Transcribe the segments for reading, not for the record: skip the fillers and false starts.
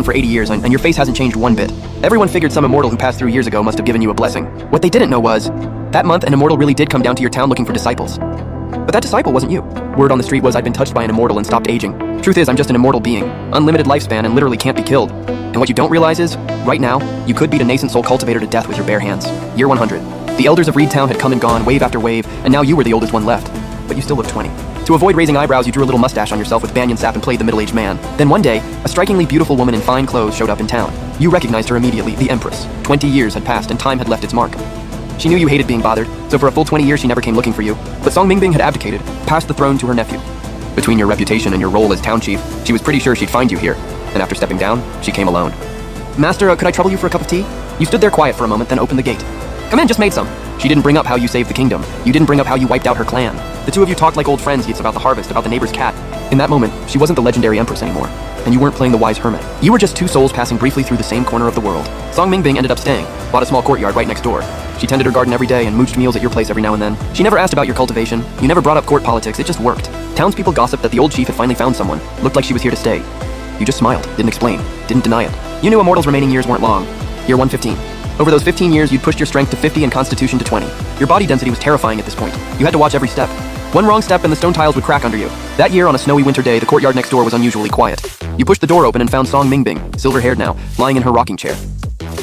for 80 years and your face hasn't changed one bit. Everyone figured some immortal who passed through years ago must have given you a blessing. What they didn't know was, that month an immortal really did come down to your town looking for disciples. But that disciple wasn't you. Word on the street was I'd been touched by an immortal and stopped aging. Truth is, I'm just an immortal being, unlimited lifespan and literally can't be killed. And what you don't realize is, right now, you could beat a nascent soul cultivator to death with your bare hands. Year 100. The elders of Reed Town had come and gone, wave after wave, and now you were the oldest one left. But you still look 20. To avoid raising eyebrows, you drew a little mustache on yourself with banyan sap and played the middle-aged man. Then one day, a strikingly beautiful woman in fine clothes showed up in town. You recognized her immediately, the Empress. 20 years had passed and time had left its mark. She knew you hated being bothered, so for a full 20 years she never came looking for you. But Song Mingbing had abdicated, passed the throne to her nephew. Between your reputation and your role as town chief, she was pretty sure she'd find you here. And after stepping down, she came alone. Master, could I trouble you for a cup of tea? You stood there quiet for a moment, then opened the gate. Come in, just made some. She didn't bring up how you saved the kingdom. You didn't bring up how you wiped out her clan. The two of you talked like old friends, it's about the harvest, about the neighbor's cat. In that moment, she wasn't the legendary Empress anymore. And you weren't playing the wise hermit. You were just two souls passing briefly through the same corner of the world. Song Mingbing ended up staying, bought a small courtyard right next door. She tended her garden every day and mooched meals at your place every now and then. She never asked about your cultivation. You never brought up court politics, it just worked. Townspeople gossiped that the old chief had finally found someone. Looked like she was here to stay. You just smiled, didn't explain, didn't deny it. You knew Immortal's remaining years weren't long. Year 115. Over those 15 years, you'd pushed your strength to 50 and constitution to 20. Your body density was terrifying at this point. You had to watch every step. One wrong step and the stone tiles would crack under you. That year, on a snowy winter day, the courtyard next door was unusually quiet. You pushed the door open and found Song Mingbing, silver-haired now, lying in her rocking chair.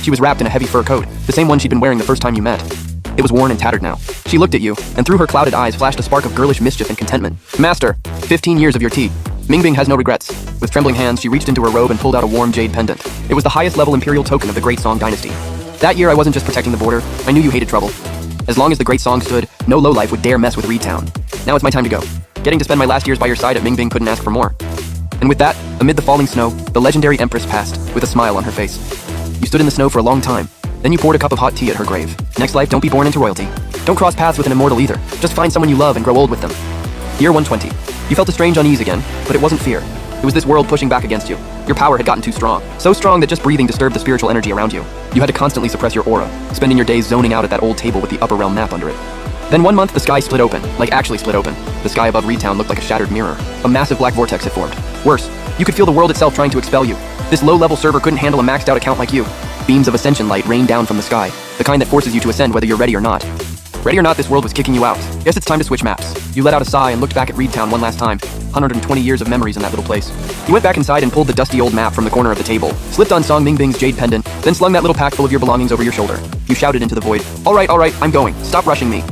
She was wrapped in a heavy fur coat, the same one she'd been wearing the first time you met. It was worn and tattered now. She looked at you, and through her clouded eyes flashed a spark of girlish mischief and contentment. Master, 15 years of your tea. Mingbing has no regrets. With trembling hands, she reached into her robe and pulled out a warm jade pendant. It was the highest-level imperial token of the Great Song dynasty. That year, I wasn't just protecting the border. I knew you hated trouble. As long as the Great Song stood, no lowlife would dare mess with Reed Town. Now it's my time to go. Getting to spend my last years by your side at Mingbing couldn't ask for more. And with that, amid the falling snow, the legendary Empress passed, with a smile on her face. You stood in the snow for a long time. Then you poured a cup of hot tea at her grave. Next life, don't be born into royalty. Don't cross paths with an immortal either. Just find someone you love and grow old with them. Year 120. You felt a strange unease again, but it wasn't fear. It was this world pushing back against you. Your power had gotten too strong. So strong that just breathing disturbed the spiritual energy around you. You had to constantly suppress your aura, spending your days zoning out at that old table with the upper realm map under it. Then one month, the sky split open, like actually split open. The sky above Reed Town looked like a shattered mirror. A massive black vortex had formed. Worse, you could feel the world itself trying to expel you. This low-level server couldn't handle a maxed-out account like you. Beams of ascension light rained down from the sky, the kind that forces you to ascend whether you're ready or not. Ready or not, this world was kicking you out. Guess it's time to switch maps. You let out a sigh and looked back at Reed Town one last time. 120 years of memories in that little place. You went back inside and pulled the dusty old map from the corner of the table, slipped on Song Mingbing's jade pendant, then slung that little pack full of your belongings over your shoulder. You shouted into the void, all right, I'm going. Stop rushing me.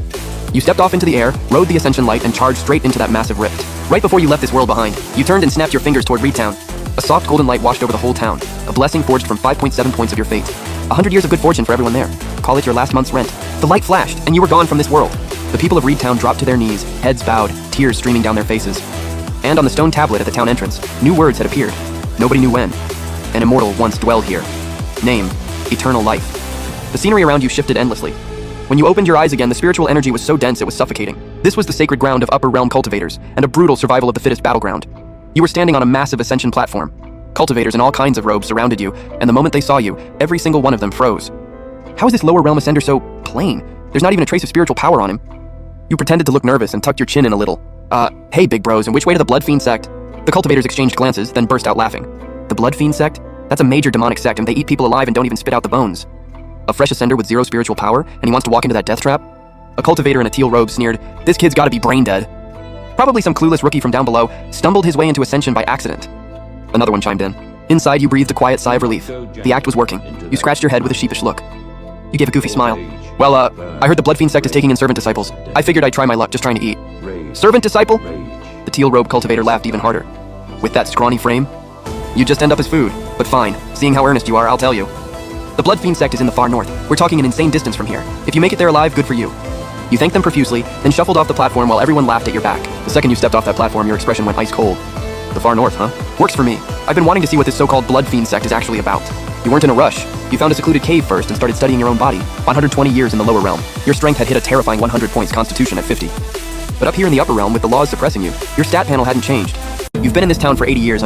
You stepped off into the air, rode the ascension light, and charged straight into that massive rift. Right before you left this world behind, you turned and snapped your fingers toward Reed Town. A soft golden light washed over the whole town, a blessing forged from 5.7 points of your fate. 100 years of good fortune for everyone there. Call it your last month's rent. The light flashed, and you were gone from this world. The people of Reed Town dropped to their knees, heads bowed, tears streaming down their faces. And on the stone tablet at the town entrance, new words had appeared. Nobody knew when. An immortal once dwelled here. Name, eternal life. The scenery around you shifted endlessly. When you opened your eyes again, the spiritual energy was so dense it was suffocating. This was the sacred ground of upper realm cultivators, and a brutal survival of the fittest battleground. You were standing on a massive ascension platform. Cultivators in all kinds of robes surrounded you, and the moment they saw you, every single one of them froze. How is this lower realm ascender so plain? There's not even a trace of spiritual power on him. You pretended to look nervous and tucked your chin in a little. Hey big bros, and which way to the Blood Fiend sect? The cultivators exchanged glances, then burst out laughing. The Blood Fiend sect? That's a major demonic sect, and they eat people alive and don't even spit out the bones. A fresh ascender with zero spiritual power, and he wants to walk into that death trap? A cultivator in a teal robe sneered, this kid's gotta be brain dead. Probably some clueless rookie from down below stumbled his way into ascension by accident. Another one chimed in. Inside, you breathed a quiet sigh of relief. The act was working. You scratched your head with a sheepish look. You gave a goofy smile. Well, I heard the Blood Fiend sect is taking in servant disciples. I figured I'd try my luck just trying to eat. Servant disciple? The teal robe cultivator laughed even harder. With that scrawny frame? You'd just end up as food. But fine, seeing how earnest you are, I'll tell you. The Blood Fiend sect is in the far north. We're talking an insane distance from here. If you make it there alive, good for you. You thanked them profusely, then shuffled off the platform while everyone laughed at your back. The second you stepped off that platform, your expression went ice cold. The far north, huh? Works for me. I've been wanting to see what this so-called Blood Fiend sect is actually about. You weren't in a rush. You found a secluded cave first and started studying your own body. 120 years in the lower realm. Your strength had hit a terrifying 100 points, constitution at 50. But up here in the upper realm, with the laws suppressing you, your stat panel hadn't changed. You've been in this town for 80 years.